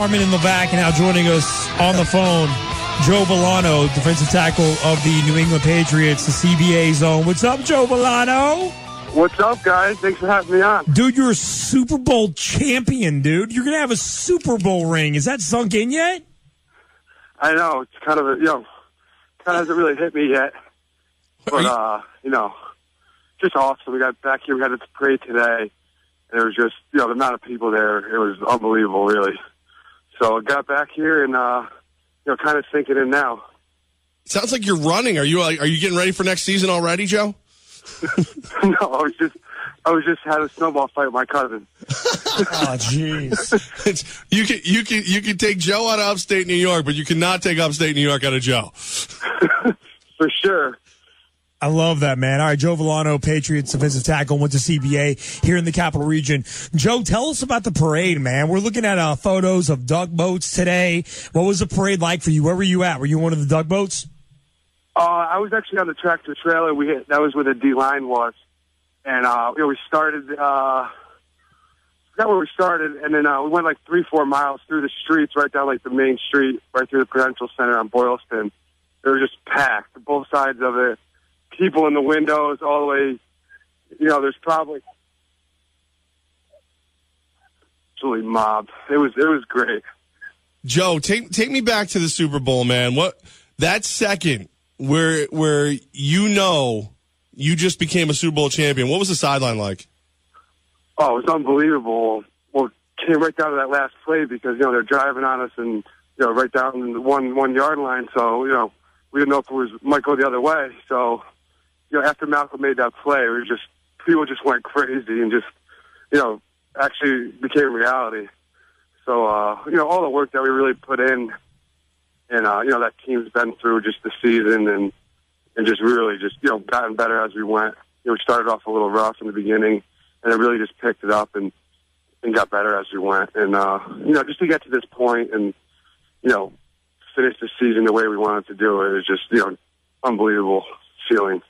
Armen and Levack, and now joining us on the phone, Joe Vellano, defensive tackle of the New England Patriots, the CBA zone. What's up, Joe Vellano? What's up, guys? Thanks for having me on. Dude, you're a Super Bowl champion, dude. You're going to have a Super Bowl ring. Is that sunk in yet? I know. It's kind of, kind of hasn't really hit me yet. But, just awesome. We got back here. We had this parade today. And it was just, the amount of people there, it was unbelievable, really. So I got back here and, kind of sinking in now. Sounds like you're running. Are you getting ready for next season already, Joe? No, I was just had a snowball fight with my cousin. Oh, jeez. You can take Joe out of upstate New York, but you cannot take upstate New York out of Joe. For sure. I love that, man. All right, Joe Vellano, Patriots defensive tackle, went to CBA here in the Capital Region. Joe, tell us about the parade, man. We're looking at photos of duck boats today. What was the parade like for you? Where were you at? Were you one of the duck boats? I was actually on the tractor trailer. That was where the D-line was. And, we started, forgot where we started, and then we went like 3-4 miles through the streets, right down like the main street, right through the Prudential Center on Boylston. They were just packed, both sides of it. People in the windows, all the way, there's probably absolutely mobbed. It was great. Joe, take me back to the Super Bowl, man. What that second where you just became a Super Bowl champion, what was the sideline like? Oh, it was unbelievable. Well, it came right down to that last play because, they're driving on us and, right down the one yard line. So, we didn't know if it might go the other way. So, after Malcolm made that play, people just went crazy and just, actually became reality. So, all the work that we really put in and, that team's been through just the season and just really just, gotten better as we went. We started off a little rough in the beginning and it really just picked it up and got better as we went. And, just to get to this point and, finish the season the way we wanted to do it is just, unbelievable feeling.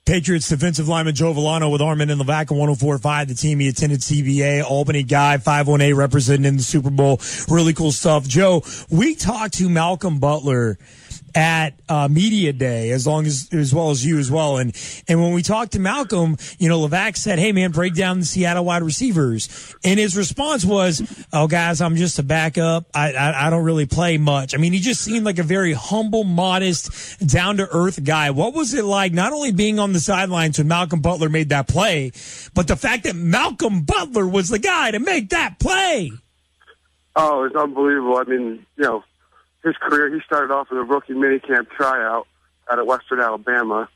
Patriots defensive lineman Joe Vellano with Armen and Levack on 104.5. The team he attended CBA, Albany guy, 518 representing in the Super Bowl. Really cool stuff. Joe, we talked to Malcolm Butler at media day as well as you as well. And when we talked to Malcolm, Levack said, "Hey man, break down the Seattle wide receivers." And his response was, "Oh guys, I'm just a backup. I don't really play much." I mean, he just seemed like a very humble, modest, down to earth guy. What was it like not only being on the sidelines when Malcolm Butler made that play, but the fact that Malcolm Butler was the guy to make that play? Oh, it's unbelievable. I mean, his career, he started off with a rookie minicamp tryout out of Western Alabama.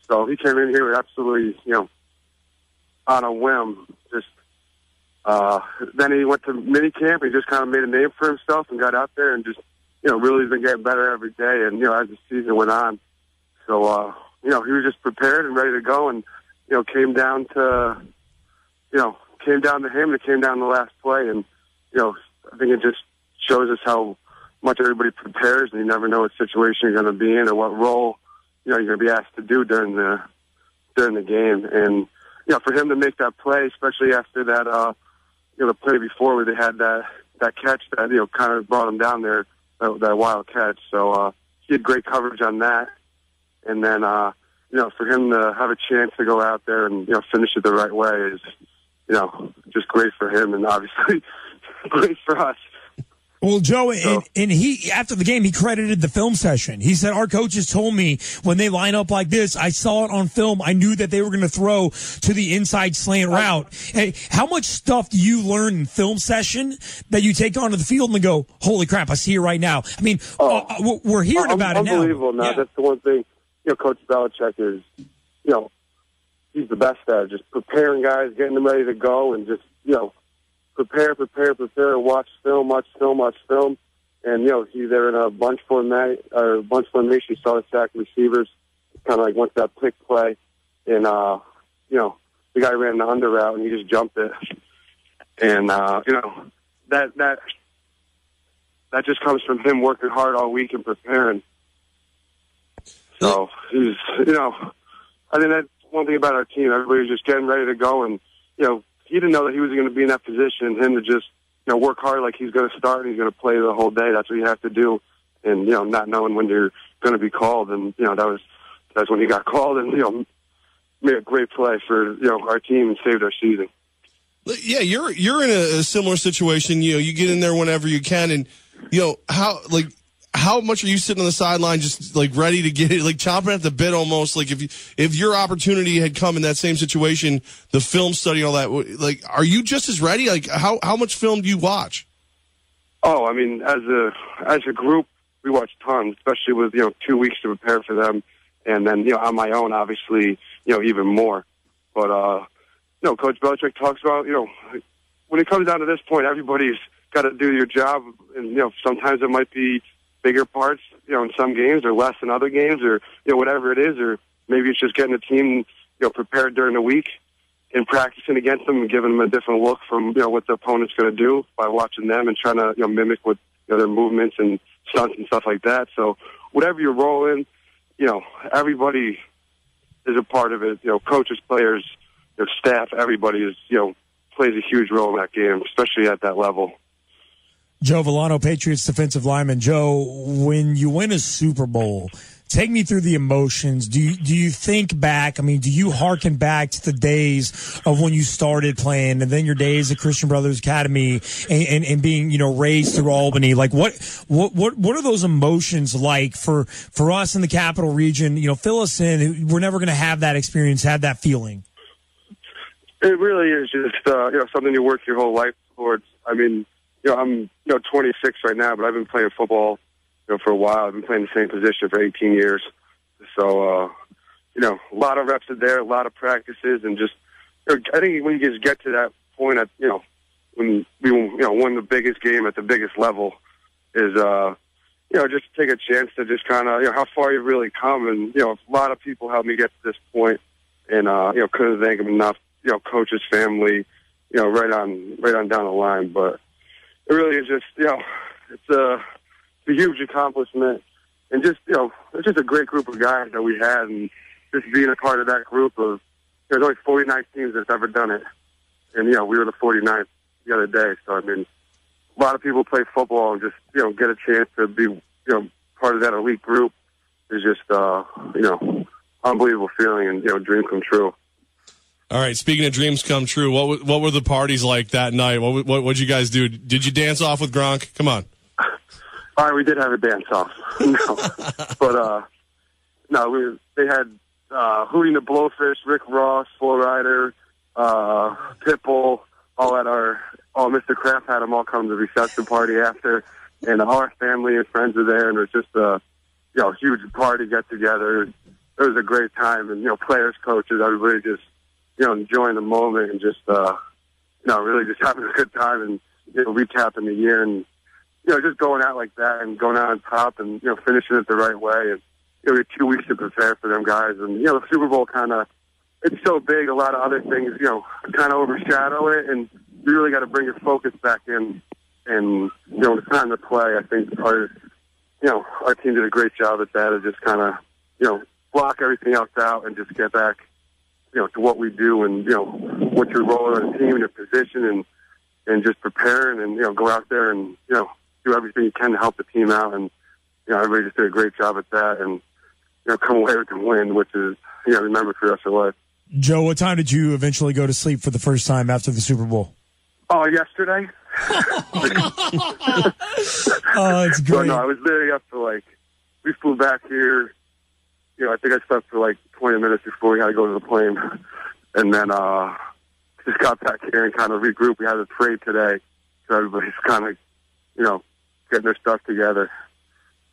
So he came in here with absolutely, on a whim. Just then he went to minicamp. He just kind of made a name for himself and got out there and just, really been getting better every day. And, as the season went on. So, he was just prepared and ready to go and, came down to him. It came down the last play. And, I think it just shows us how much everybody prepares, and you never know what situation you're going to be in or what role you're going to be asked to do during the game. And for him to make that play, especially after that the play before where they had that catch that kind of brought him down there, that wild catch. So he had great coverage on that, and then for him to have a chance to go out there and finish it the right way is just great for him, and obviously great for us. Well, Joe, and he, after the game, he credited the film session. He said, "Our coaches told me when they line up like this, I saw it on film. I knew that they were going to throw to the inside slant route." Hey, how much stuff do you learn in film session that you take onto the field and go, "Holy crap, I see it right now"? I mean, we're hearing about it now. Unbelievable. Now, that's the one thing, Coach Belichick is, he's the best at it, just preparing guys, getting them ready to go, and just, prepare, and watch film. And, he's there in a bunch formation. You saw the sack receivers, kind of like once that pick play. And, the guy ran the under route, and he just jumped it. And, that just comes from him working hard all week and preparing. So, he's, I think that's one thing about our team. Everybody's just getting ready to go, and, he didn't know that he was going to be in that position, and him to just, work hard like he's going to start and he's going to play the whole day. That's what you have to do. And, not knowing when you're going to be called. And, that's when he got called and, made a great play for, our team and saved our season. Yeah, you're in a similar situation. You get in there whenever you can. And, how much are you sitting on the sideline just like ready to get it, like chomping at the bit almost? Like if your opportunity had come in that same situation, the film study, all that, like, are you just as ready? Like how much film do you watch? Oh, I mean, as a group, we watch tons, especially with, 2 weeks to prepare for them. And then, on my own, obviously, even more. But, Coach Belichick talks about, when it comes down to this point, everybody's got to do your job. And, sometimes it might be bigger parts, in some games or less in other games or, whatever it is. Or maybe it's just getting the team, prepared during the week and practicing against them and giving them a different look from, what the opponent's going to do by watching them and trying to, mimic what, their movements and stunts and stuff like that. So whatever you're rolling, everybody is a part of it. Coaches, players, their staff, everybody is, plays a huge role in that game, especially at that level. Joe Vellano, Patriots defensive lineman. Joe, when you win a Super Bowl, take me through the emotions. Do you think back? I mean, do you hearken back to the days of when you started playing, and then your days at Christian Brothers Academy, and being raised through Albany? Like what are those emotions like for us in the Capital Region? Fill us in. We're never going to have that experience, have that feeling. It really is just something you work your whole life towards. I mean, I'm 26 right now, but I've been playing football for a while. I've been playing the same position for 18 years. So, a lot of reps are there, a lot of practices, and just, I think when you just get to that point at, when we, won the biggest game at the biggest level is, just take a chance to just kind of, how far you've really come. And, a lot of people helped me get to this point and, couldn't thank them enough, coach's family, right on down the line. But it really is just, it's a huge accomplishment, and just it's just a great group of guys that we had, and just being a part of that group of there's only 49 teams that's ever done it, and we were the 49th the other day. So I mean, a lot of people play football and just get a chance to be part of that elite group is just unbelievable feeling and dream come true. All right. Speaking of dreams come true, what were the parties like that night? What'd you guys do? Did you dance off with Gronk? Come on. All right, we did have a dance off, but they had Hootie the Blowfish, Rick Ross, Flo Rida, Pitbull, Mr. Kraft had them all come to the reception party after, and all our family and friends were there, and it was just a huge party get together. It was a great time, and players, coaches, everybody just enjoying the moment and just really just having a good time and recapping the year and. Just going out like that and going out on top and, finishing it the right way. And, we had 2 weeks to prepare for them guys. And, the Super Bowl it's so big, a lot of other things, kind of overshadow it. And you really got to bring your focus back in. And, when it's time to play, I think our team did a great job at that of just kind of, block everything else out and just get back, to what we do and, what your role in the team and your position and just preparing and, go out there and, do everything you can to help the team out, and everybody just did a great job at that, and come away with the win, which is remembered for the rest of life. Joe, what time did you eventually go to sleep for the first time after the Super Bowl? Oh, yesterday. Oh, it's great. No, I was literally up for we flew back here. I think I slept for 20 minutes before we had to go to the plane, and then just got back here and kind of regrouped. We had a trade today, so everybody's kind of getting their stuff together.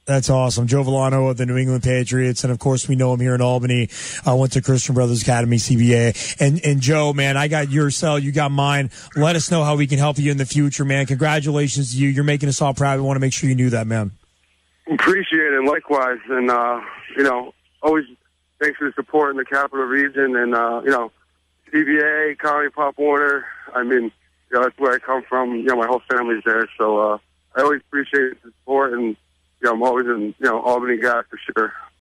That's awesome. Joe Vellano of the New England Patriots, and of course we know him here in Albany. I went to Christian Brothers Academy, CBA. And Joe, man, I got your cell, you got mine. Let us know how we can help you in the future, man. Congratulations to you. You're making us all proud. We want to make sure you knew that, man. Appreciate it, likewise. And, always thanks for the support in the Capital Region and, CBA, Colony, Pop Warner. I mean, that's where I come from. My whole family's there, so I always appreciate the support, and I'm always an Albany guy for sure.